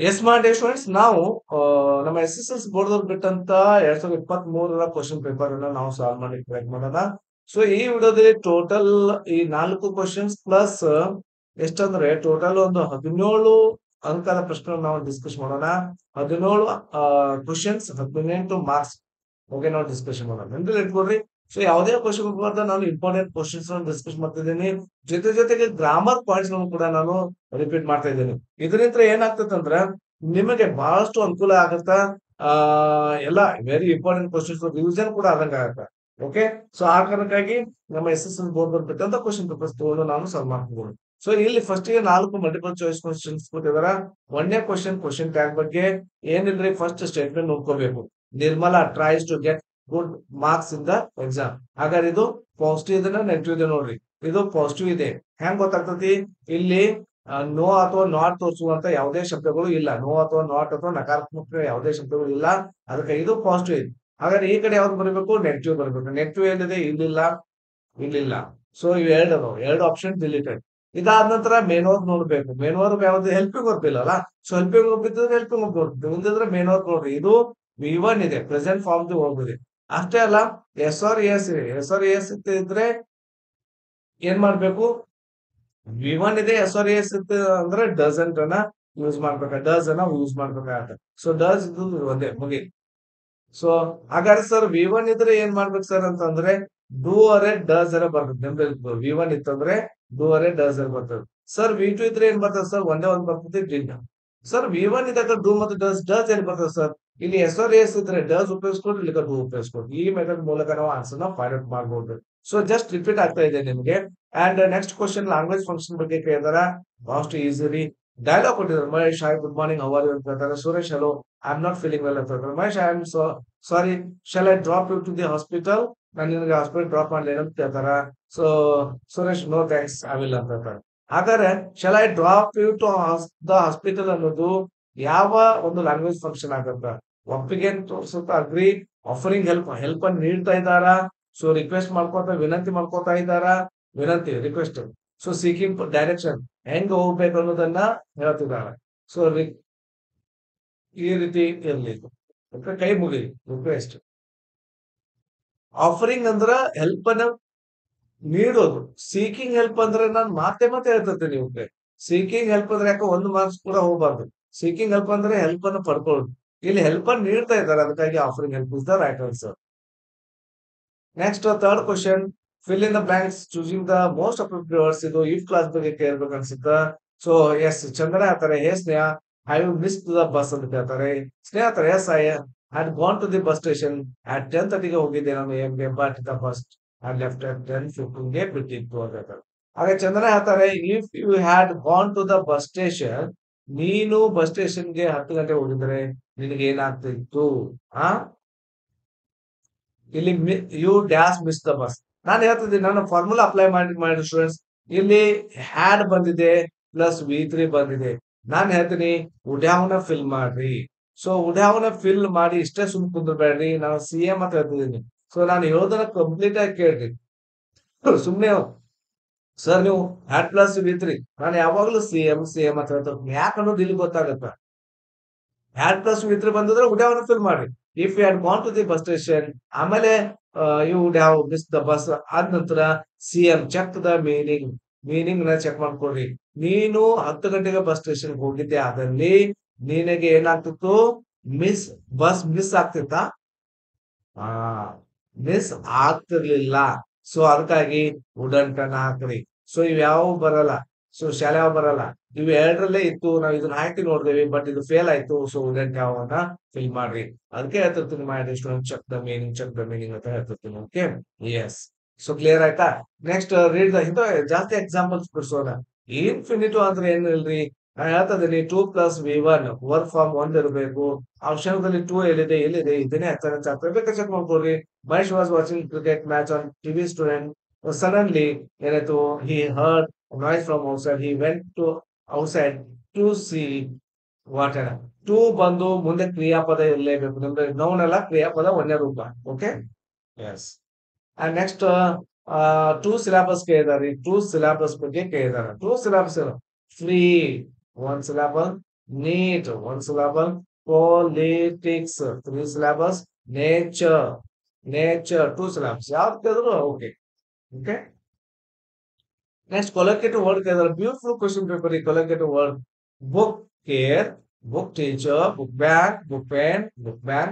S ಮಾಡಿ students ನಾವು ನಮ್ಮ S S L C board ಬಿಟ್ಟಂತ 2023 ಕ್ವಶನ್ ಪೇಪರ್ ಅನ್ನ ನಾವು ಸಾಲ್ವ್ ಮಾಡಿ ಪ್ರಯತ್ನ ಮಾಡೋಣ. ಸೊ ಈ ವಿಡಿಯೋದಲ್ಲಿ ಟೋಟಲ್ ಈ 4 ಕ್ವಶನ್ಸ್ ಪ್ಲಸ್ ಎಷ್ಟಂದ್ರೆ ಟೋಟಲ್ ಒಂದು 17 ಅಂಕದ ಪ್ರಶ್ನೆ ನಾವು ಡಿಸ್ಕಸ್ ಮಾಡೋಣ. 17 ಕ್ವಶನ್ಸ್ 18 ಮಾರ್ಕ್ಸ್ ಬಗ್ಗೆ ನಾವು ಡಿಸ್ಕಷನ್ ಮಾಡೋಣ. ನೆನಪಲ್ಲಿ ಇಟ್ಕೊಳ್ರಿ. ಸೊ ಯಾವುದೇ ಕ್ವಶನ್ ಬರ್ದ ನಾನು ಇಂಪಾರ್ಟೆಂಟ್ ಕ್ವಶನ್ಸ್ ಡಿಸ್ಕಸ್ ಮಾಡ್ತಿದ್ದೀನಿ. ಜೊತೆಗೆ ಗ್ರಾಮರ್ ಪಾಯಿಂಟ್ಸ್ ಕೂಡ ನಾನು ರಿಪೀಟ್ ಮಾಡ್ತಾ ಇದ್ದೀನಿ. ಇದರಿಂದ ಏನಾಗ್ತದಂದ್ರ ನಿಮಗೆ ಬಹಳಷ್ಟು ಅನುಕೂಲ ಆಗತ್ತ. ಆ ಎಲ್ಲ ವೆರಿ ಇಂಪಾರ್ಟೆಂಟ್ ಕ್ವಶನ್ಸ್ ರಿವಿಷನ್ ಕೂಡ ಆದಂಗ ಆಗತ್ತ. ಓಕೆ, ಸೊ ಆ ಕಾರಣಕ್ಕಾಗಿ ನಮ್ಮ ಎಸ್ ಎಸ್ ಎಲ್ ಬೋರ್ಡ್ ಬರ್ಬೇಕಂತ ಕ್ವಶನ್ ಪೇಪರ್ಸ್ ತಗೊಂಡು ನಾನು ಸಾಲ್ವ್ ಮಾಡ್ಬೋದು. ಸೊ ಇಲ್ಲಿ ಫಸ್ಟ್ ಗೆ 4 ಮಲ್ಟಿಪಲ್ ಚಾಯ್ಸ್ ಕ್ವಶನ್ಸ್ ಕೊಟ್ಟಿದಾರ. ಒಂದನೇ ಕ್ವಶನ್ ಟ್ಯಾಗ್ ಬಗ್ಗೆ ಏನಿಲ್ರಿ, ಫಸ್ಟ್ ಸ್ಟೇಟ್ಮೆಂಟ್ ನೋಡ್ಕೋಬೇಕು. Nirmala tries to get good marks in the exam. ಹಾಗಾದ್ರೆ ಇದು ಪಾಸಿಟಿವ್ ಇದೆ ನೆಗೆಟಿವ್ ಇದೆ ನೋಡ್ರಿ. ಇದು ಪಾಸಿಟಿವ್ ಇದೆ. ಹೆಂಗ್ ಗೊತ್ತಾಗ್ತತಿ? ಇಲ್ಲಿ ನೋ ಅಥವಾ ನಾಟ್ ತೋರಿಸುವಂತ ಯಾವುದೇ ಶಬ್ದಗಳು ಇಲ್ಲ. ನೋ ಅಥವಾ ನಾಟ್ ಅಥವಾ ನಕಾರಾತ್ಮಕ ಯಾವುದೇ ಶಬ್ದಗಳು ಇಲ್ಲ. ಅದಕ್ಕೆ ಇದು ಪಾಸಿಟಿವ್ ಇದೆ. ಹಾಗಾದ್ರೆ ಈ ಕಡೆ ಯಾವ್ದು ಬರಬೇಕು? ನೆಗೆಟಿವ್ ಬರಬೇಕು. ನೆಗೆಟಿವ್ ಏನಿದೆ? ಇಲ್ಲಿಲ್ಲ. ಸೊ ಇವು ಎರಡು ಆಪ್ಷನ್ ಡಿಲೀಟೆಡ್. ಇದಾದ ನಂತರ ಮೇನ್ ವರ್ಕ್ ನೋಡ್ಬೇಕು. ಮೇನ್ ವರ್ಕ್ ಯಾವ್ದು? ಹೆಲ್ಪಿಂಗ್ ವರ್ಕ್ ಇಲ್ಲಲ್ಲ. ಸೊ ಹೆಲ್ಪಿಂಗ್ ವರ್ಕ್ ಇದ್ರೆ ಹೆಲ್ಪಿಂಗ್ ವರ್ಕ್ ಬರುತ್ತೆ. ಮುಂದಿದ್ರೆ ಮೇನ್ ವರ್ಕ್ ನೋಡ್ರಿ. ಇದು V1 ಇದೆ, ಪ್ರೆಸೆಂಟ್ ಫಾರ್ಮ್ ಹೋಗಿದೆ. ಅಷ್ಟೇ ಅಲ್ಲ, ಎಸ್ ಆರ್ ಎಸ್ ಇದೆ. ಎಸ್ ಆರ್ ಎಸ್ ಇದ್ರೆ ಏನ್ ಮಾಡ್ಬೇಕು? V1 ಇದೆ, ಎಸ್ ಆರ್ ಎಸ್ ಇತ್ತು ಅಂದ್ರೆ ಡಸಂಟ್ ಅನ್ನ ಯೂಸ್ ಮಾಡ್ಬೇಕಾಗತ್ತೆ. ಸೊ ಡಸ್ ಇದು ಒಂದೇ ಮುಗಿ. ಸೊ ಹಾಗಾದ್ರೆ ಸರ್ V1 ಇದ್ರೆ ಏನ್ ಮಾಡ್ಬೇಕು ಸರ್ ಅಂತಂದ್ರೆ ಡೂ ಅರೆ ಡಸ್ ಅರೆ ಬರ್ಬೇಕು. ನೆನಪಿರ್ಬೇಕು, V1 ಇತ್ತಂದ್ರೆ ಡೂ ಅರೆ ಡಸ್ ಅರೆ ಬರ್ತದೆ. ಸರ್ V2 ಇದ್ರೆ ಏನ್ ಬರ್ತದೆ ಸರ್? ಒಂದೇ ಒಂದ್ ಬರ್ತದೆ, ಡಿಡ್. ಸರ್ V1 ಇದ್ದಾಗ ಡೂ ಮತ್ತು ಡಸ್ ಏನ್ ಬರ್ತದೆ ಸರ್? ಇಲ್ಲಿ ಎಸ್ ಆರ್ ಎಸ್ ಇದ್ರೆ ಡಸ್ ಉಪಯೋಗಿಸ್ಕೊಂಡು, ಇಲ್ಲಿ ಡೂ ಉಪಯೋಗಿಸ್ಕೊಂಡು ಈ ಮೆಥಡ್ ಮೂಲಕ ನಾವು ಆನ್ಸರ್ ನ ಫೈಂಡ್ ಔಟ್ ಮಾಡಬಹುದು. ಸೊ ಜಸ್ಟ್ ರಿಪೀಟ್ ಆಗ್ತಾ ಇದೆ ನಿಮಗೆ. And next question language function ಬಗ್ಗೆ ಕೇಳಿದಾರ. ಬಹಳಷ್ಟು ಈಸಿಲಿ ಡೈಲಾಗ್ ಕೊಟ್ಟಿದ್ದಾರೆ. Mahesh hi, good morning, how are you ಅಂತ ಹೇಳ್ತಾರೆ. Suresh hello, I am not feeling well ಅಂತ ಹೇಳ್ತಾರೆ. Mahesh, I am sorry, shall I drop you to the hospital? ನಾನು ನಿನಗೆ ಹಾಸ್ಪಿಟಲ್ ಡ್ರಾಪ್ ಮಾಡ್ಲಿ ಅಂತ ಕೇಳ್ತಾರ. So Suresh, no thanks, I will ಅಂತ ಹೇಳ್ತಾರೆ. ಹಾಗಾದ್ರೆ shawl I drop you to the hospital ಅನ್ನೋದು ಯಾವ ಒಂದು ಲ್ಯಾಂಗ್ವೇಜ್ ಫಂಕ್ಷನ್ ಆಗತ್ತ? ಒಪ್ಪಿಗೆ ತೋರಿಸುತ್ತ, ಅಗ್ರಿ, ಆಫರಿಂಗ್ ಹೆಲ್ಪ್ ಅನ್ನು ನೀಡ್ತಾ ಇದ್ದಾರ. ಸೊ ರಿಕ್ವೆಸ್ಟ್ ವಿನಂತಿ ಮಾಡ್ಕೋತಾ ಇದ್ದಾರ. ರಿಕ್ವೆಸ್ಟ್. ಸೊ ಸೀಕಿಂಗ್ ಡೈರೆಕ್ಷನ್, ಹೆಂಗ್ ಹೋಗ್ಬೇಕು ಅನ್ನೋದನ್ನ ಹೇಳ್ತಿದ್ದಾರೆ. ಸೊ ಈ ರೀತಿ ಇರ್ಲಿ. ಕೈ ಮುಗಿ, ರಿಕ್ವೆಸ್ಟ್. ಆಫರಿಂಗ್ ಅಂದ್ರ ಹೆಲ್ಪ್ ಅನ್ನ ನೀಡೋದು. ಸೀಕಿಂಗ್ ಹೆಲ್ಪ್ ಅಂದ್ರೆ ನಾನು ಮತ್ತೆ ಹೇಳ್ತಿರ್ತೀನಿ ನಿಮ್ಗೆ. ಸೀಕಿಂಗ್ ಹೆಲ್ಪ್ ಅಂದ್ರೆ ಯಾಕೆ ಒಂದು ಮಾರ್ಕ್ಸ್ ಕೂಡ ಹೋಗ್ಬಾರ್ದು. ಸೀಕಿಂಗ್ ಹೆಲ್ಪ್ ಅಂದ್ರೆ ಹೆಲ್ಪ್ ಅನ್ನು ಪಡ್ಕೊಳ್ಳೋದು. ಇಲ್ಲಿ ಹೆಲ್ಪ್ ಅನ್ನು ನೀಡ್ತಾ ಇದ್ದಾರೆ, ಅದಕ್ಕಾಗಿ offering help is the right answer. Next third question, fill in the blanks choosing the most appropriate words. ಇದು ಇಫ್ ಕ್ಲಾಸ್ ಬಗ್ಗೆ ಕೇಳ್ಬೇಕು ಅನ್ಸುತ್ತ. ಸೊ ಎಸ್ ಚಂದ್ರ ಹೇಳ್ತಾರೆ, hey Sneha, have you miss the bus ಅಂತ ಹೇಳ್ತಾರೆ. ಸ್ನೇಹ ಹೇಳ್ತಾರೆ, yes I had gone to the bus station at 10:30 ಹೋಗಿದ್ದೆ ನಾನು um but the bus had left at 10:15 ಬಿಟ್ಟಿತ್ತು ಅಂತ ಹೇಳ್ತಾರೆ. ಹಾಗೆ ಚಂದನ ಹೇಳ್ತಾರೆ, if you had gone to the bus station, ನೀನು ಬಸ್ ಸ್ಟೇಷನ್ಗೆ 10 ಗಂಟೆ ಹೋಗಿದ್ರೆ ನಿನಗೆ ಏನಾಗ್ತಿತ್ತು? ಆ ಇಲ್ಲಿ you dash miss the bus. ನಾನು ಹೇಳ್ತಿದ್ದೀನಿ, ನಾನು ಫಾರ್ಮುಲಾ ಅಪ್ಲೈ ಮಾಡಿ ಸ್ಟೂಡೆಂಟ್ಸ್. ಇಲ್ಲಿ ಹ್ಯಾಡ್ ಬಂದಿದೆ ಪ್ಲಸ್ V3 ಬಂದಿದೆ. ನಾನು ಹೇಳ್ತೀನಿ ಉಡ್ಯಾವನ ಫಿಲ್ ಮಾಡ್ರಿ. ಸೊ ಉಡ್ಯಾವನ ಫಿಲ್ ಮಾಡಿ ಇಷ್ಟೇ ಸುಮ್ ಕುಂದ್ರಬೇಡ್ರಿ. ನಾನು CM ಅಂತ ಹೇಳ್ತಿದ್ದೀನಿ. ಸೊ ನಾನು ಹೇಳೋದನ್ನ ಕಂಪ್ಲೀಟ್ ಆಗಿ ಕೇಳ್ರಿ. ಸುಮ್ನೆ ಸರ್ ನೀವು ಹ್ಯಾಡ್ ಪ್ಲಸ್ V3, ನಾನು ಯಾವಾಗ್ಲೂ CM ಅಂತ ಹೇಳ್ತೀನಿ. ಯಾಕೆ ಅನ್ನೋದು ಇಲ್ಲಿ ಗೊತ್ತಾಗತ್ತ. ಹ್ಯಾಡ್ ಪ್ಲಸ್ V3 ಬಂದಿದ್ರೆ ಉಡ್ಯಾವನ ಫಿಲ್ ಮಾಡ್ರಿ. If you had gone to the bus station, ಆಮೇಲೆ you would have miss the bus, ಆದ ನಂತರ CM ಚೆಕ್ ದ ಮೀನಿಂಗ್ ನ ಚೆಕ್ ಮಾಡ್ಕೊಡ್ರಿ. ನೀನು 10 ಗಂಟೆಗೆ ಬಸ್ ಸ್ಟೇಷನ್ ಹೋಗಿದ್ದೆ ಆದಲ್ಲಿ ನಿನಗೆ ಏನಾಗ್ತಿತ್ತು? ಬಸ್ ಮಿಸ್ ಆಗ್ತಿತ್ತಾ? ಆ ಮಿಸ್ ಆಗ್ತಿರ್ಲಿಲ್ಲ. ಸೊ ಅದಕ್ಕಾಗಿ ವುಡಂಟ್ ಅನ್ನ ಹಾಕ್ರಿ. ಸೊ ಇವ್ ಯಾವ ಬರಲ್ಲ. ಸೊ ಶಾಲೆ ಯಾವ ಬರಲ್ಲ. ಇವ್ ಎರಡರಲ್ಲೇ ಇತ್ತು. ನಾವ್ ಇದನ್ನ ಹಾಕಿ ನೋಡಿದೇವಿ, ಬಟ್ ಇದು ಫೇಲ್ ಆಯ್ತು. ಸೊ ವುಡಂಟ್ ಯಾವನ್ನ ಫಿಲ್ ಮಾಡ್ರಿ. ಅದಕ್ಕೆ ಹೇಳ್ತಿರ್ತೀನಿ, ಮಾಡಿ ಸ್ಟೂಡೆಂಟ್ ಚೆಕ್ ದ ಮೀನಿಂಗ್ ಅಂತ ಹೇಳ್ತಿರ್ತೀನಿ. Okay, yes. ಸೊ ಕ್ಲಿಯರ್ ಆಯ್ತಾ? ನೆಕ್ಸ್ಟ್ ರೀಡ್ ದ ಇಂತ ಜಾಸ್ತಿ ಎಕ್ಸಾಂಪಲ್ಸ್ ಬಿಡಿಸೋಣ. ಇನ್ಫಿನಿಟಿವ್ ಅಂದ್ರೆ ಏನು ಇಲ್ರಿ, ನಾನು ಹೇಳ್ತಾ ಇದೀನಿ 2 + V1 ವರ್ಕ್ ಫಾರ್ಮ್ 1 ಇರಬೇಕು. ಆಪ್ಷನ್ದಲ್ಲಿ 2 ಎಲ್ಲಿದೆ ಇದನ್ನೇ ಆಗ್ತದೆ. ಬೇಕಾದ್ರೆ ಚೆಕ್ ಮಾಡ್ಕೊಳ್ರಿ. Mahesh was watching cricket match on TV. Student suddenly ಏನಾಯ್ತು? He heard noise from outside. He went to outside to see water. To ಬಂದು ಮುಂದೆ ಕ್ರಿಯಾಪದ ಇರಲೇಬೇಕು. ನಿಮ್ದು ನೌನ್ ಅಲ್ಲ, ಕ್ರಿಯಾಪದ ಒಂದೇ ರೂಪ. Okay, yes. And next 2 syllabus ಕೇಳಿದಾರೆ. 2 ಸಿಲಾಬಸ್ ಬಗ್ಗೆ ಕೇಳಿದಾರೆ. 2 syllabus free 1 syllabus, Neat, one syllable. Politics, three syllables. Nature, nature, two syllables. ಯಾವ್ದು ಕೇಳಿದ್ರು okay. Okay. Next, collocative word ಕೇಳಿದ್ರೆ beautiful question paper ಈ collocative word. Book care, book teacher, book bag, book pen, book bag.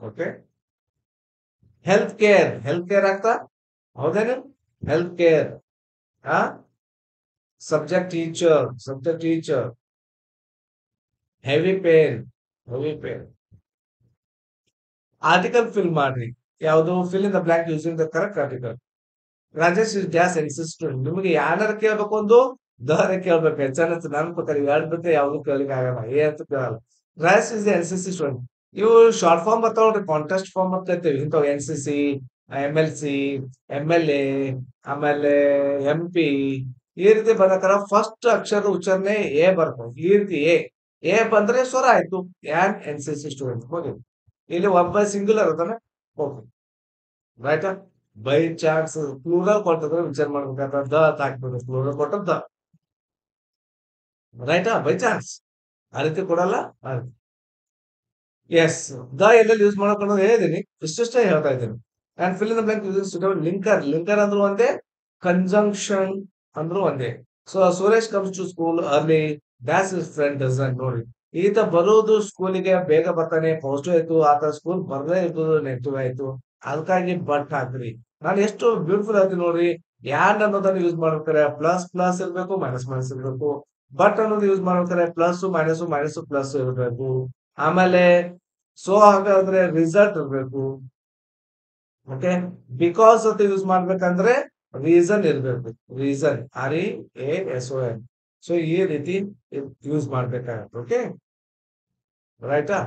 Okay. Health care, health care ಆಗ್ತಾ ಹೌದೇನು? Health care. Subject teacher, subject teacher. Heavy pain, heavy pain. Article fill ಮಾಡ್ರಿ. ಯಾವುದು fill in the blank using the correct article. Rajesh is dash insistent. ನಿಮಗೆ ಯಾರು ಕೇಳ್ಬೇಕು ಒಂದು ದರ ಕೇಳ್ಬೇಕು. ಹೆಚ್ಚಾನ ನನ್ನ ಪ್ರಕಾರ ಎರಡು ಬಿಟ್ಟರೆ ಯಾವ್ದು ಕೇಳಲಿಕ್ಕೆ ಆಗಲ್ಲ. ಏ ಅಂತ ಕೇಳಲ್ಲ. Rajesh is N C C student. ಇವು ಶಾರ್ಟ್ ಫಾರ್ಮ್ ಬರ್ತಾವ ನೋಡ್ರಿ, ಕಾಂಟೆಸ್ಟ್ ಫಾರ್ಮ್ ಅಂತ ಇರ್ತೇವೆ ಇಂಥವು. N C C, M L C, M L A, ಆಮೇಲೆ ಎಂ ಪಿ, ಈ ರೀತಿ ಬರ್ಬೇಕಾದ್ರೆ ಫಸ್ಟ್ ಅಕ್ಷರದ ಉಚ್ಚಾರಣೆ ಎ ಬರ್ಬೋದು. ಈ ರೀತಿ ಎ ಬಂದ್ರೆ ಸ್ವರ ಆಯ್ತು. ಎನ್ ಸಿ ಸಿ ಸ್ಟೂಡೆಂಟ್ ಹೋಗಿ. ಇಲ್ಲಿ ಒಬ್ಬ ಸಿಂಗುಲರ್ ಅದಾನೆ. Okay right. By chance plural ಕೊಟ್ಟಿದ್ರೆ ವಿಚಾರ ಮಾಡ್ಬೇಕಾದ್ರೆ ದ ಅಂತ ಹಾಕ್ಬೇಕು. ಪ್ಲೂರಲ್ ಕೊಟ್ಟದ್ದ ರೈಟಾ, ಬೈ ಚಾನ್ಸ್. ಆ ರೀತಿ ಕೊಡಲ್ಲ. ಎಸ್, ದ ಎಲ್ಲೆಲ್ಲಿ ಯೂಸ್ ಮಾಡ್ಕೊಂಡು ಹೇಳಿದೀನಿ, ಇಷ್ಟೇ ಹೇಳ್ತಾ ಇದ್ದೀನಿ. And fill in the blank using suitable linker. Linker ಅಂದ್ರೂ ಒಂದೇ, ಕಂಜಂಕ್ಷನ್ ಅಂದ್ರೂ ಒಂದೇ. So Suresh comes to school early, dash is friend doesn't. ನೋಡ್ರಿ, ಈತ ಬರೋದು ಸ್ಕೂಲಿಗೆ ಬೇಗ ಬರ್ತಾನೆ, ಪಾಸಿಟಿವ್ ಆಯ್ತು. ಆತ ಸ್ಕೂಲ್ ಬರ್ದೇ ಇರ್ತದೆ, ನೆಗೆಟಿವ್ ಆಯ್ತು. ಅದಕ್ಕಾಗಿ ಬಟ್ ಹಾಕ್ರಿ. ನಾನು ಎಷ್ಟು ಬ್ಯೂಟಿಫುಲ್ ಆಯ್ತು ನೋಡ್ರಿ. ಯಾನ್ ಅನ್ನೋದನ್ನ ಯೂಸ್ ಮಾಡ್ಬೇಕಾರೆ ಪ್ಲಸ್ ಪ್ಲಸ್ ಇರ್ಬೇಕು, ಮೈನಸ್ ಮೈನಸ್ ಇರ್ಬೇಕು. ಬಟ್ ಅನ್ನೋದು ಯೂಸ್ ಮಾಡ್ಬೇಕಾರೆ ಪ್ಲಸ್ ಮೈನಸ್ ಮೈನಸ್ ಪ್ಲಸ್ ಇರಬೇಕು. ಆಮೇಲೆ ಸೊ ಹಾಗಾದ್ರೆ ರಿಸಲ್ಟ್ ಇರ್ಬೇಕು. ಓಕೆ. ಬಿಕಾಸ್ ಅಂತ ಯೂಸ್ ಮಾಡ್ಬೇಕಂದ್ರೆ ರೀಸನ್ ಇರ್ಬೇಕು. Reason, REASON. ಸೊ ಈ ರೀತಿ ಯೂಸ್ ಮಾಡ್ಬೇಕಾಗತ್ತೆ. ಓಕೆ ರೈಟಾ.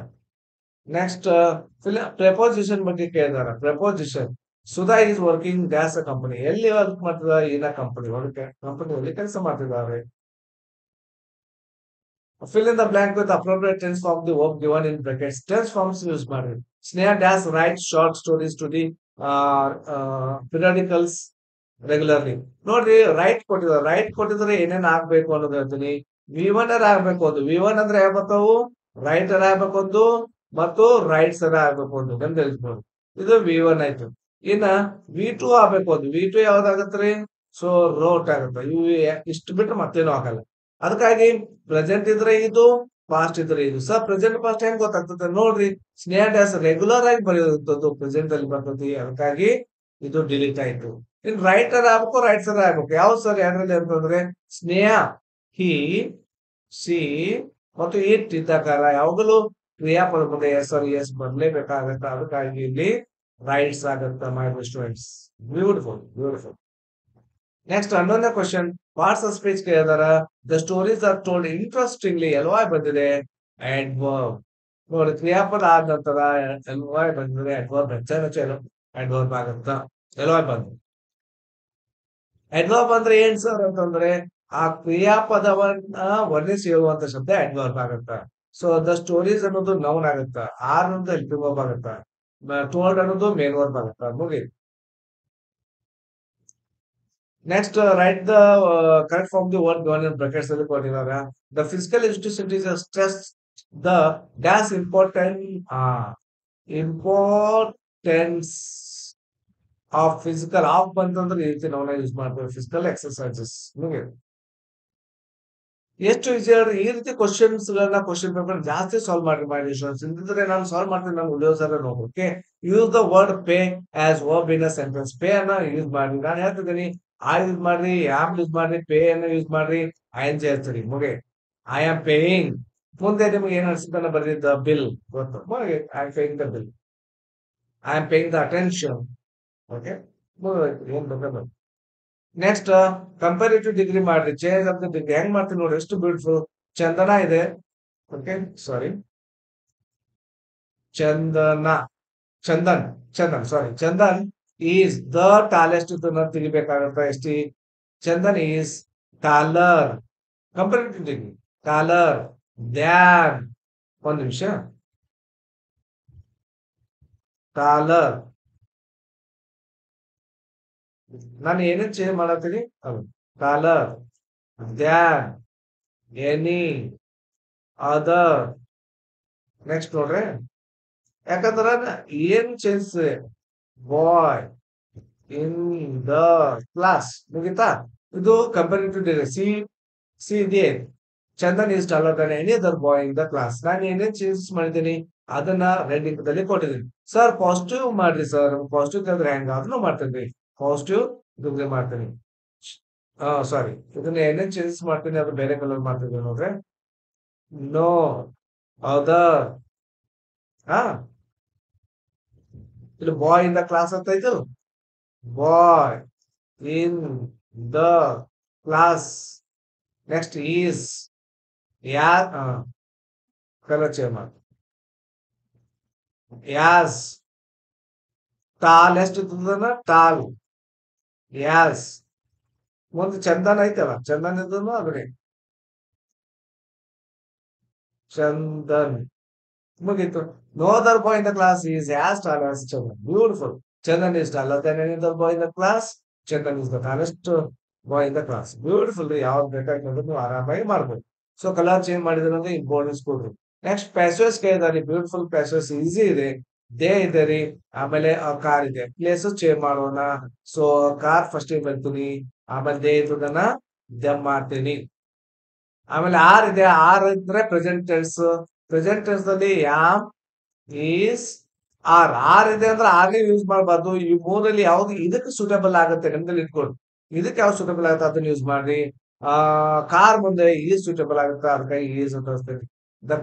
ನೆಕ್ಸ್ಟ್ ಪ್ರೆಪೋಸಿಷನ್ ಬಗ್ಗೆ ಕೇಳಿದಾರ. Preposition, Sudha is working dash a company. ಎಲ್ಲಿ ವರ್ಕ್ ಮಾಡ್ತಿದ್ದಾರೆ? In company. ಕಂಪನಿಯಲ್ಲಿ ಕೆಲಸ ಮಾಡ್ತಿದ್ದಾರೆ. Fill in the blank with appropriate tense form the verb given in brackets. Tense forms use ಮಾಡಿ. Sneha Das writes short stories to the periodicals regularly. ನೋಡ್ರಿ, right ಕೊಟ್ಟಿದ್ದಾರೆ. Right ಕೊಟ್ಟಿದ್ರೆ ಏನೇನ್ ಆಗ್ಬೇಕು ಅನ್ನೋದು ಹೇಳ್ತೀನಿ. V1 ಆಗ್ಬೇಕು. ಒಂದು V1 ಅಂದ್ರೆ ಯಾವ ಬರ್ತಾವು? ರೈಟರ್ ಆಗ್ಬೇಕು ಒಂದು, ಮತ್ತು ರೈಟ್ಸ್ ಆಗ್ಬೇಕು ಒಂದು. ಗಂಧ ಹೇಳ್ಬೋದು. ಇದು V1 ಆಯ್ತು. ಇನ್ನ V2 ಆಗ್ಬೇಕು ಒಂದು. V2 ಯಾವ್ದಾಗತ್ರಿ? ಸೊ ರೋಟ್ ಆಗುತ್ತೆ. ಇವು ಇಷ್ಟು ಬಿಟ್ರೆ ಮತ್ತೇನು ಆಗಲ್ಲ. ಅದಕ್ಕಾಗಿ ಪ್ರೆಸೆಂಟ್ ಇದ್ರೆ ಇದು, ಪಾಸ್ಟ್ ಇದ್ರೆ ಇದು. ಸರ್ ಪ್ರೆಸೆಂಟ್ ಪಾಸ್ಟ್ ಹೆಂಗ್ ಗೊತ್ತಾಗ್ತದೆ ನೋಡ್ರಿ. ಸ್ನೇಹ ಡ್ಯಾಸ್ ರೆಗ್ಯುಲರ್ ಆಗಿ ಬರೆಯುವಂಥದ್ದು ಪ್ರೆಸೆಂಟ್ ಅಲ್ಲಿ ಬರ್ತದೆ. ಅದಕ್ಕಾಗಿ ಇದು ಡಿಲೀಟ್ ಆಯ್ತು. ಇನ್ ರೈಟರ್ ಆಗ್ಬೇಕು, ರೈಟ್ಸರ್ ಆಗ್ಬೇಕು. ಯಾವ ಸರ್ ಯಾವ್ದ್ರಲ್ಲಿ ಅಂತಂದ್ರೆ ಸ್ನೇಹ, ಹಿ, ಸಿ ಮತ್ತು ಇಟ್ ಇದ್ದಾಗ ಯಾವಾಗಲೂ ಕ್ರಿಯಾಪದ ಮುಂದೆ ಎಸ್ ಆರ್ ಎಸ್ ಬರ್ಲೇಬೇಕಾಗತ್ತ. ಅದಕ್ಕಾಗಿ ಇಲ್ಲಿ ರೈಟ್ಸ್ ಆಗತ್ತ my students. Beautiful, beautiful. Next 11ನೇ ಕ್ವಶನ್, ಪಾರ್ಟ್ಸ್ ಆಫ್ ಸ್ಪೀಚ್ ಕೇಳಿದಾರ. The stories are told interestingly. L Y ಬಂದಿದೆ. ಅಡ್ವರ್ಬ್ ನೋಡಿ, ಕ್ರಿಯಾಪದ ಆದ ನಂತರ ಎಲ್ವಾಯ್ ಬಂದಿದೆ. ಅಡ್ವರ್ಬ್ ಹೆಚ್ಚು ಅಡ್ವರ್ಬ್ ಆಗತ್ತ. ಎಲ್ವಾಯ್ ಬಂದು ಅಡ್ವರ್ಬ್ ಅಂದ್ರೆ ಏನ್ ಸರ್ ಅಂತಂದ್ರೆ ಆ ಕ್ರಿಯಾಪದವನ್ನ ವರ್ಣಿಸಿ ಹೇಳುವಂತ ಶಬ್ದ ಅಡ್ವರ್ಬ್ ಆಗತ್ತ. ಸೊ ದ ಸ್ಟೋರೀಸ್ ಅನ್ನೋದು ನೌನ್ ಆಗತ್ತ. ಆರ್ ಅನ್ನೋದು ಹೆಲ್ಪಿಂಗ್ ವರ್ಬ್ ಆಗತ್ತ. ಟೋಲ್ಡ್ ಅನ್ನೋದು ಮೇನ್ ವರ್ಬ್ ಆಗತ್ತ. ಮುಗಿತು. Next, write the correct form the word given in brackets ಅಲ್ಲಿ ಕೊಟ್ಟಿದ್ದಾರೆ. The physical institution is stress the dash importance of physical. Of ಬಂತಂದ್ರೆ ಈ ರೀತಿ ನಾವು ಯೂಸ್ ಮಾಡ್ತೇವೆ. Physical exercises. ನಿಮಗೆ ಎಷ್ಟು ಈಸಿ. ಈ ರೀತಿ ಕ್ವಶನ್ಸ್ ಗಳನ್ನ ಕ್ವಶನ್ ಪೇಪರ್ ಜಾಸ್ತಿ ಸಾಲ್ವ್ ಮಾಡಿ ಸ್ಟೂಡೆಂಟ್ಸ್. ಇಂತಿದ್ರೆ ನಾನು ಸಾಲ್ವ್ ಮಾಡ್ತೀನಿ. ನಾನು ವಿಡಿಯೋಸ್ ಎಲ್ಲ ನೋಡಿ. Okay, use the word pay as verb in a sentence. Pay ಅನ್ನ ಯೂಸ್ ಮಾಡಿ. ನಾನು ಹೇಳ್ತಿದ್ದೀನಿ, ಆ ಯೂಸ್ ಮಾಡ್ರಿ, ಆಮ್ ಯೂಸ್ ಮಾಡ್ರಿ, ಪೇ ಅನ್ನ ಯೂಸ್ ಮಾಡ್ರಿ, ING ಹೇಳ್ತೀರಿ. ಮುಗೆ ಐ ಆಮ್ ಪೇಯಿಂಗ್. ಮುಂದೆ ನಿಮ್ಗೆ ಏನ್ ಅನ್ಸುತ್ತೆ ಬರ್ದಿದ್ದ ಬಿಲ್ ಗೊತ್ತು. ಮುಗೆ I am paying the bill, I am paying the attention. Okay, ಏನ್ ಬೇಕಾದ್ರೆ. ನೆಕ್ಸ್ಟ್ ಕಂಪೇರಿಟಿವ್ ಡಿಗ್ರಿ ಮಾಡ್ರಿ. ಚೇಂಜ್ ಆಫ್ ದ ಡಿಗ್ರಿ ಹೆಂಗ್ ಮಾಡ್ತೀನಿ ನೋಡಿ, ಎಷ್ಟು ಬ್ಯೂಟಿಫುಲ್. ಚಂದನ ಇದೆ. Okay, sorry, Chandana, Chandan, Chandan, sorry, Chandan is the tallest ತೆಗಿಬೇಕಾಗತ್ತ. ಎಷ್ಟಿ Chandan is taller. Comparative degree taller than. ಒಂದ್ ನಿಮಿಷ, ಟಾಲರ್. ನಾನು ಏನೇನ್ ಚೇಂಜ್ ಮಾಡತ್ತೀನಿ taller than any other. Next ನೋಡ್ರಿ, ಯಾಕಂದ್ರ ಏನ್ change boy in the class ಮುಗಿತಾ. ಇದು ಕಂಪೇರಿಟಿವ್ ಡಿಗ್ರಿ. ಸಿ ಸಿ ಇದೆ Chandan is taller than any other boy in the class. ನಾನು ಏನೇನ್ ಚೇಂಜಸ್ ಮಾಡಿದ್ದೀನಿ ಅದನ್ನ ರೆಡ್ ಇಂಕದಲ್ಲಿ ಕೊಟ್ಟಿದ್ದೀನಿ. ಸರ್ ಪಾಸಿಟಿವ್ ಮಾಡ್ರಿ ಸರ್, ಪಾಸಿಟಿವ್ ಅಂದ್ರೆ ಹೆಂಗ ಅದನ್ನು ಮಾಡ್ತೀನಿ. ಪಾಸಿಟಿವ್ ಇದಕ್ಕೆ ಮಾಡ್ತೀನಿ. ಸಾರಿ, ಇದನ್ನ ಏನೇನ್ ಚೇಂಜಸ್ ಮಾಡ್ತೀನಿ ಅದು ಬೇರೆ ಕಲರ್ ಮಾಡ್ತಿದ್ದೀನಿ ನೋಡ್ರಿ. ನೋ ಅದರ್, ಹಾ ಇಲ್ಲಿ ಬಾಯ್ ಇನ್ ದ ಕ್ಲಾಸ್ ಅಂತ ಐತು. Boy in the class. Next is, ಯಾ ಕಲರ್ ಚೇಂಜ್ ಮಾಡಿ. ಯಾಸ್, ಟಾಲ್ ಎಷ್ಟು ಇದ್ದದನ್ನ ಟಾಲ್. ಯಾಸ್ ಒಂದು ಚಂದನ್ ಐತಲ್ಲ, ಚಂದನ್ ಇದ್ದನು ಅದ್ರಿ ಚಂದನ್ ಮುಗೀತು. No other boy in the class is as tall as Chandan. Beautiful. Chandan is taller than any other boy in the class. Chandan is the tallest boy in the class. Beautiful. ಯಾವ್ದು ಬೇಕಾಗಿರೋದು ನೀವು ಆರಾಮಾಗಿ ಮಾಡ್ಬೋದು. ಸೊ ಕಲರ್ ಚೇಂಜ್ ಮಾಡಿದ್ರೆ importance ಕೊಡ್ರಿ. Next passage ಕೇಳಿದಾರೆ. Beautiful passage easy ಇದೆ. They ಇದೆ ರೀ. ಆಮೇಲೆ ಕಾರ್ ಇದೆ. ಪ್ಲೇಸಸ್ ಚೇಂಜ್ ಮಾಡೋಣ. ಸೊ ಕಾರ್ ಫಸ್ಟ್ ಬರ್ತೀನಿ, ಆಮೇಲೆ ದೇ ಇದ್ದದನ್ನ ದಮ್ ಮಾಡ್ತೀನಿ. ಆಮೇಲೆ ಆರ್ ಇದೆ. ಆರ್ ಇದ್ರೆ ಪ್ರೆಸೆಂಟ್ ಟೆನ್ಸ್. ಪ್ರೆಸೆಂಟ್ ಟೆನ್ಸ್ ಅಲ್ಲಿ ಯಾಮ್, ಈಸ್, ಆರ್. ಆರ್ ಇದೆ ಅಂದ್ರೆ ಆರ್ನೇ ಯೂಸ್ ಮಾಡಬಾರ್ದು. ಈ ಮೂರಲ್ಲಿ ಯಾವ್ದು ಇದಕ್ಕೆ ಸೂಟೇಬಲ್ ಆಗುತ್ತೆ ನಿಮ್ದಲ್ಲಿ ಇಟ್ಕೊಂಡು, ಇದಕ್ಕೆ ಯಾವ್ದು ಸೂಟೇಬಲ್ ಆಗುತ್ತೆ ಅದನ್ನ ಯೂಸ್ ಮಾಡ್ರಿ. ಕಾರ್ ಮುಂದೆ ಈಸ್ ಸೂಟೇಬಲ್ ಆಗುತ್ತೆ, ಅದಕ್ಕೆ ಈಸ್ ಅಂತ ಅನ್ಸ್ತೇನೆ. The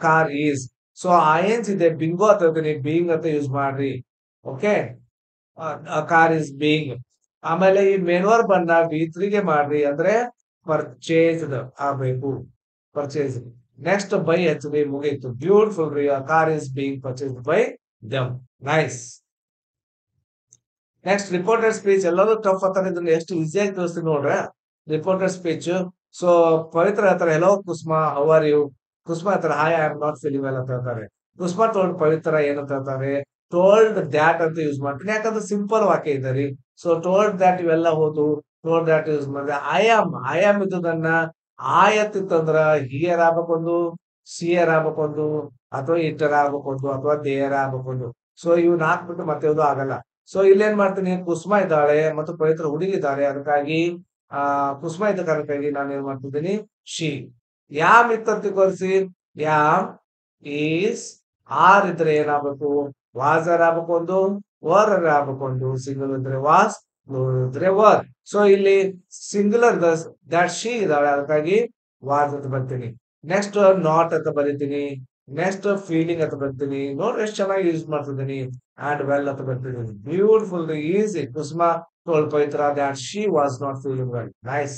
car is. ಸೊ ಐಎನ್ಸ್ ಇದೆ, ಬಿಂಗೋ ಅಂತ ಹೇಳ್ತೀನಿ, ಬೀಯಿಂಗ್ ಅಂತ ಯೂಸ್ ಮಾಡ್ರಿ. Okay, car is being. ಆಮೇಲೆ ಈ ಮೇನ್ವರ್ ಬನ್ನ ಬಿ3ಗೆ ಮಾಡ್ರಿ, ಅಂದ್ರೆ ಪರ್ಚೇಸ್ಡ್ ಆಗ್ಬೇಕು. ಪರ್ಚೇಸ್. ನೆಕ್ಸ್ಟ್ ಬೈ ಹಚ್ಚಿರಿ, ಮುಗೀತು. ಬ್ಯೂಟಿಫುಲ್ ರೀ. Car is being purchased by dum. Nice. Next reported speech. ಎಲ್ಲರೂ ಟಫ್ ಅಂತಾರೆ, ಇದನ್ನ ಎಷ್ಟು ಈಸಿಯಾಗಿ ತೋರಿಸ್ತೀನಿ ನೋಡ್ರೆ. Reported speech. ಸೊ ಪವಿತ್ರ ಹೇಳ್ತಾರೆ, hello Kusma, how are you. Kusma ಹೇಳ್ತಾರೆ, hi I am not feeling well ಅಂತ ಹೇಳ್ತಾರೆ. ಕುಸ್ಮಾ ಟೋಲ್ಡ್ ಪವಿತ್ರ ಏನಂತ ಹೇಳ್ತಾರೆ, ಟೋಲ್ಡ್ ದ್ಯಾಟ್ ಅಂತ ಯೂಸ್ ಮಾಡ್ತೀನಿ, ಯಾಕಂದ್ರೆ ಸಿಂಪಲ್ ವಾಕ್ಯ ಇದೆ ರೀ. ಸೊ ಟೋಲ್ಡ್ ದ್ಯಾಟ್ ಇವೆಲ್ಲ ಹೋದು, ಟೋಲ್ಡ್ ದ್ಯಾಟ್ ಯೂಸ್ ಮಾಡಿದ್ರೆ ಐ ಆಮ್ ಇದ್ದದನ್ನ ಆಯತ್ತಿತ್ತಂದ್ರ ಹಿಯರ್ ಆಗ್ಬೇಕೊಂದು, ಸಿಯರ್ ಆಗ್ಬೇಕೊಂದು, ಅಥವಾ ಇಟರ್ ಆಗ್ಬೇಕೊಂದು, ಅಥವಾ ದೇಯರ್ ಆಗ್ಬೇಕೊಂದು. ಸೊ ಇವ್ನ ಹಾಕ್ಬಿಟ್ಟು ಮತ್ತೆ ಯಾವುದು ಆಗಲ್ಲ. ಸೊ ಇಲ್ಲೇನ್ ಮಾಡ್ತೀನಿ, ಕುಸುಮ ಇದ್ದಾಳೆ ಮತ್ತು ಪವಿತ್ರ ಹುಡುಗಿದ್ದಾರೆ, ಅದಕ್ಕಾಗಿ ಕುಸುಮ ಇದ್ದ ಕಾರಣಕ್ಕಾಗಿ ನಾನು ಏನ್ ಮಾಡ್ತಿದ್ದೀನಿ, ಶಿ. ಯಾಮ್ ಇತ್ತಂತ ತೋರಿಸಿ, ಯಾಮ್, ಈಸ್, ಆರ್ ಇದ್ರೆ ಏನಾಗಬೇಕು, ವಾಸರ್ ಆಗ್ಬೇಕೊಂದು, ವರ್ ಆಗ್ಬೇಕೊಂದು, ಸಿಂಗಲ್ ಇದ್ರೆ ವಾಸ್, ಇದ್ರೆ ವರ್. ಸೊ ಇಲ್ಲಿ ಸಿಂಗುಲರ್ ದಟ್ ಶಿ ಇದ್ದಾಳೆ, ಅದಕ್ಕಾಗಿ ವಾಸ್ ಅಂತ ಬರ್ತೀನಿ. ನೆಕ್ಸ್ಟ್ ನಾಟ್ ಅಂತ ಬರೀತೀನಿ. ನೆಕ್ಸ್ಟ್ ಫೀಲಿಂಗ್ ಅಂತ ಬರ್ತೀನಿ. ನೋಡ್ರಿ ಎಷ್ಟು ಚೆನ್ನಾಗಿ ಯೂಸ್ ಮಾಡ್ತಿದ್ದೀನಿ. ಅಂಡ್ ವೆಲ್ ಅಂತ ಬರ್ತಿದ್ದೀನಿ. Beautiful, easy. Kusuma told Pavitra that she was not feeling well. Nice.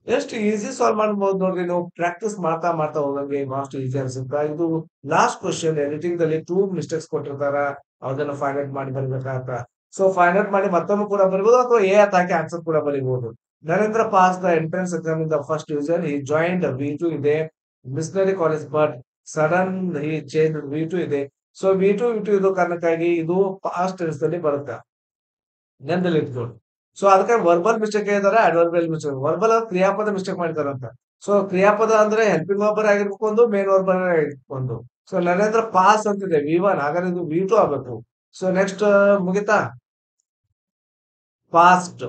ಎಷ್ಟು ಈಸಿ ಸಾಲ್ವ್ ಮಾಡ್ಬೋದು ನೋಡ್ರಿ. ನೀವು ಪ್ರಾಕ್ಟೀಸ್ ಮಾಡ್ತಾ ಮಾಡ್ತಾ ಹೋದಂಗೆ ಬಹಳಷ್ಟು ಈಸಿ ಅನ್ಸುತ್ತೆ. ಇದು ಲಾಸ್ಟ್ ಕ್ವಶನ್. ಎಡಿಟಿಂಗ್ ದಲ್ಲಿ 2 ಮಿಸ್ಟೇಕ್ಸ್ ಕೊಟ್ಟಿರ್ತಾರ, ಅದನ್ನ ಫೈಂಡ್ ಔಟ್ ಮಾಡಿ ಬರ್ಬೇಕಾಗತ್ತ. ಸೊ ಫೈಂಡ್ ಔಟ್ ಮಾಡಿ ಮತ್ತೊಮ್ಮೆ ಕೂಡ ಬರೀಬಹುದು, ಅಥವಾ ಎ ಅಂತ ಹಾಕಿ ಆನ್ಸರ್ ಕೂಡ ಬರೀಬಹುದು. Narendra pass the entrance exam in the first division. He joined V2 ಇದೆ. Missionary college but sudden he change V2 ಇದೆ. ಸೊ V2 ಇದು ಕಾರಣಕ್ಕಾಗಿ ಇದು ಪಾಸ್ಟ್ ಟೆನ್ಸ್ ದಲ್ಲಿ ಬರುತ್ತೆ, ನೆನಪಲ್ಲಿ ಇಟ್ಕೊಂಡು. ಸೊ ಅದಕ್ಕೆ ವರ್ಬಲ್ ಮಿಸ್ಟೇಕ್ ಹೇಳಿದಾರೆ, ಅಡ್ವರ್ಬಲ್ ಮಿಸ್ಟೇಕ್. ವರ್ಬಲ್ ಕ್ರಿಯಾಪದ ಮಿಸ್ಟೇಕ್ ಮಾಡಿದಾರಂತ. ಸೊ ಕ್ರಿಯಾಪದ ಅಂದ್ರೆ ಹೆಲ್ಪಿಂಗ್ ವರ್ಬರ್ ಆಗಿರ್ಬೇಕು ಒಂದು, ಮೇನ್ ವರ್ಬರ್ ಆಗಿರ್ಬೇಕು. ಸೊ ನರೇಂದ್ರ ಪಾಸ್ ಅಂತಿದೆ V1, ಹಾಗಾದ್ರೆ ಇದು V2 ಆಗ್ಬೇಕು. ಸೊ ನೆಕ್ಸ್ಟ್ ಮುಗಿತಾ, ಪಾಸ್ಟ್.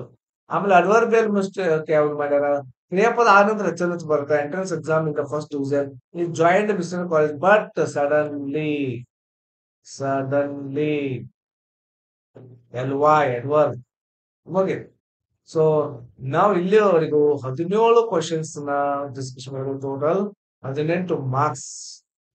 ಆಮೇಲೆ ಅಡ್ವರ್ಬಲ್ ಮಿಸ್ಟೇಕ್ ಯಾವ್ದು ಮಾಡ್ಯಾರ, ಕ್ರಿಯಾಪದ ಆನಂತರ ಎಚ್ ಬರುತ್ತೆ. Entrance exam in the first division. ಈ joint missionary college but suddenly, suddenly LY adverb. ಮುಗಿತು. ಸೊ ನಾವು ಇಲ್ಲಿವರೆಗೂ 17 ಕ್ವಶನ್ಸ್ ನ ಡಿಸ್ಕಷನ್ ಮಾಡಿದ್ವಿ. Total 18 marks.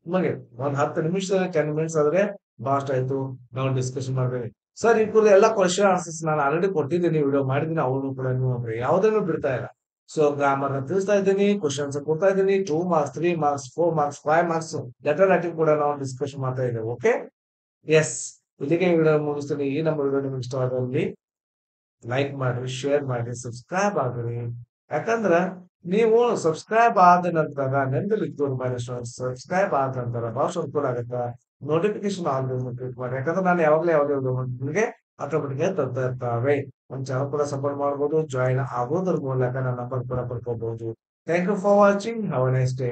ಮುಗಿತು. ಒಂದ್ 10 ನಿಮಿಷ 10 ಮಿನಿಟ್ಸ್ ಆದ್ರೆ ಬಾಸ್ಟ್ ಆಯ್ತು. ನಾವು ಡಿಸ್ಕಷನ್ ಮಾಡ್ಬೇಕು ಸರ್. ಈ ಕೂಡ ಎಲ್ಲ ಕ್ವಶನ್ ಆನ್ಸರ್ಸ್ ನಾನು ಆಲ್ರೆಡಿ ಕೊಟ್ಟಿದ್ದೀನಿ, ವಿಡಿಯೋ ಮಾಡಿದ್ದೀನಿ. ಅವನು ಕೂಡ ನೀವು ನೋಡ್ರಿ, ಯಾವ್ದನ್ನು ಬಿಡ್ತಾ ಇಲ್ಲ. ಸೊ ಗ್ರಾಮರ್ ತಿಳಿಸ್ತಾ ಇದ್ದೀನಿ, ಕ್ವಶನ್ಸ್ ಕೊಡ್ತಾ ಇದ್ದೀನಿ. 2 marks, 3 marks, 4 marks, 5 marks letter writing ಕೂಡ ನಾವು ಡಿಸ್ಕಷನ್ ಮಾಡ್ತಾ ಇದ್ದೇವೆ. Okay, S. ಇಲ್ಲಿಗೆ ವಿಡಿಯೋ ಮುಗಿಸ್ತೀನಿ. ಈ ನಮ್ಮ ವಿಡಿಯೋ ನಿಮ್ಗೆ ಇಷ್ಟವಾದಲ್ಲಿ ಲೈಕ್ ಮಾಡ್ರಿ, ಶೇರ್ ಮಾಡ್ರಿ, ಸಬ್ಸ್ಕ್ರೈಬ್ ಆಗ್ರಿ. ಯಾಕಂದ್ರ ನೀವು ಸಬ್ಸ್ಕ್ರೈಬ್ ಆದ ನಂತರ ನೆನಪಲ್ಲಿ ಸಬ್ಸ್ಕ್ರೈಬ್ ಆದ ನಂತರ ಬಹಳ ಅನುಕೂಲ ಆಗುತ್ತೆ. ನೋಟಿಫಿಕೇಶನ್ ಆಲ್ ಕ್ಲಿಕ್ ಮಾಡಿ, ಯಾಕಂದ್ರೆ ನಾನು ಯಾವಾಗಲೇ ಯಾವುದೇ ನಿಮಗೆ ಆಟೋಮೆಟಿಕ್ ಆಗಿ ತರ್ತಾ ಇರ್ತಾವೆ. ಒಂದ್ ಚಾನಲ್ ಕೂಡ ಸಪೋರ್ಟ್ ಮಾಡ್ಬೋದು. ಜಾಯಿನ್ ಆಗೋದ್ರ ಮೂಲಕ ನನ್ನ ನಂಬರ್ ಕೂಡ ಪಡ್ಕೋಬಹುದು. Thank you for watching. Have a nice day.